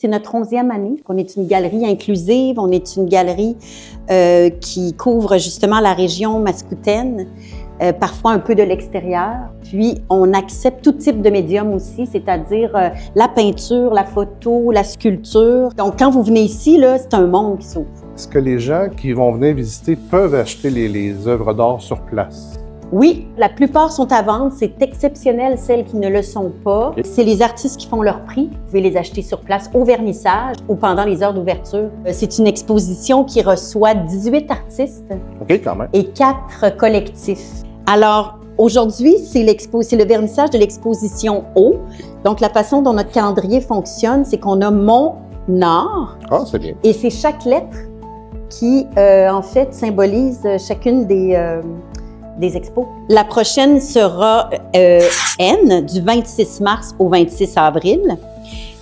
c'est notre 11e année. On est une galerie inclusive, on est une galerie qui couvre justement la région mascoutaine, parfois un peu de l'extérieur. Puis, on accepte tout type de médium aussi, c'est-à-dire la peinture, la photo, la sculpture. Donc, quand vous venez ici, là, c'est un monde qui s'ouvre. Est-ce que les gens qui vont venir visiter peuvent acheter les œuvres d'art sur place? Oui, la plupart sont à vendre. C'est exceptionnel, celles qui ne le sont pas. Okay. C'est les artistes qui font leur prix. Vous pouvez les acheter sur place au vernissage ou pendant les heures d'ouverture. C'est une exposition qui reçoit 18 artistes quand même. Et 4 collectifs. Alors, aujourd'hui, c'est le vernissage de l'exposition Eau. Donc, la façon dont notre calendrier fonctionne, c'est qu'on a Mon Art. Ah, c'est bien. Et c'est chaque lettre qui, en fait, symbolise chacune des expos. La prochaine sera N, du 26 mars au 26 avril.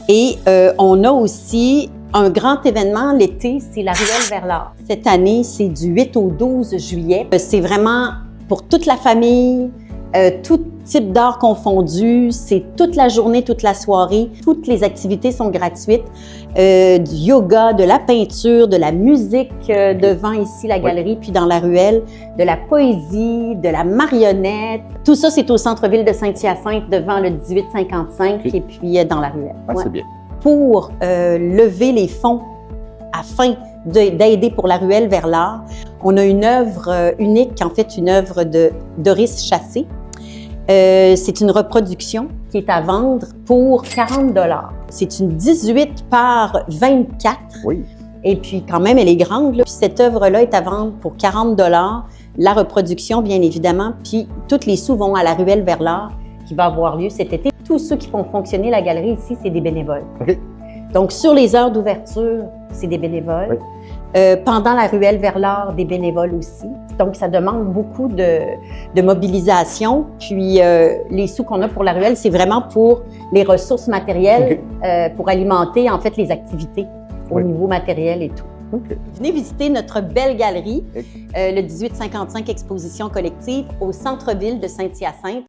Et on a aussi un grand événement l'été, c'est la Ruelle vers l'art. Cette année, c'est du 8 au 12 juillet. C'est vraiment pour toute la famille, tout type d'art confondu. C'est toute la journée, toute la soirée. Toutes les activités sont gratuites. Du yoga, de la peinture, de la musique devant ici la galerie, puis dans la ruelle, de la poésie, de la marionnette. Tout ça, c'est au centre-ville de Saint-Hyacinthe devant le 1855 et puis dans la ruelle. Ah, c'est bien. Pour lever les fonds afin d'aider pour la ruelle vers l'art, on a une œuvre unique, en fait une œuvre de Doris Chassé. C'est une reproduction qui est à vendre pour 40 $. C'est une 18 par 24. Oui. Et puis, quand même, elle est grande. Là. Puis cette œuvre-là est à vendre pour 40 $. La reproduction, bien évidemment. Puis, tous les sous vont à la ruelle vers l'art qui va avoir lieu cet été. Tous ceux qui font fonctionner la galerie ici, c'est des bénévoles. Okay. Donc, sur les heures d'ouverture, c'est des bénévoles. Oui. Pendant la ruelle vers l'art, des bénévoles aussi. Donc, ça demande beaucoup de mobilisation. Puis, les sous qu'on a pour la ruelle, c'est vraiment pour les ressources matérielles, pour alimenter, en fait, les activités au niveau matériel et tout. Okay. Venez visiter notre belle galerie, le 1855 Exposition collective au centre-ville de Saint-Hyacinthe.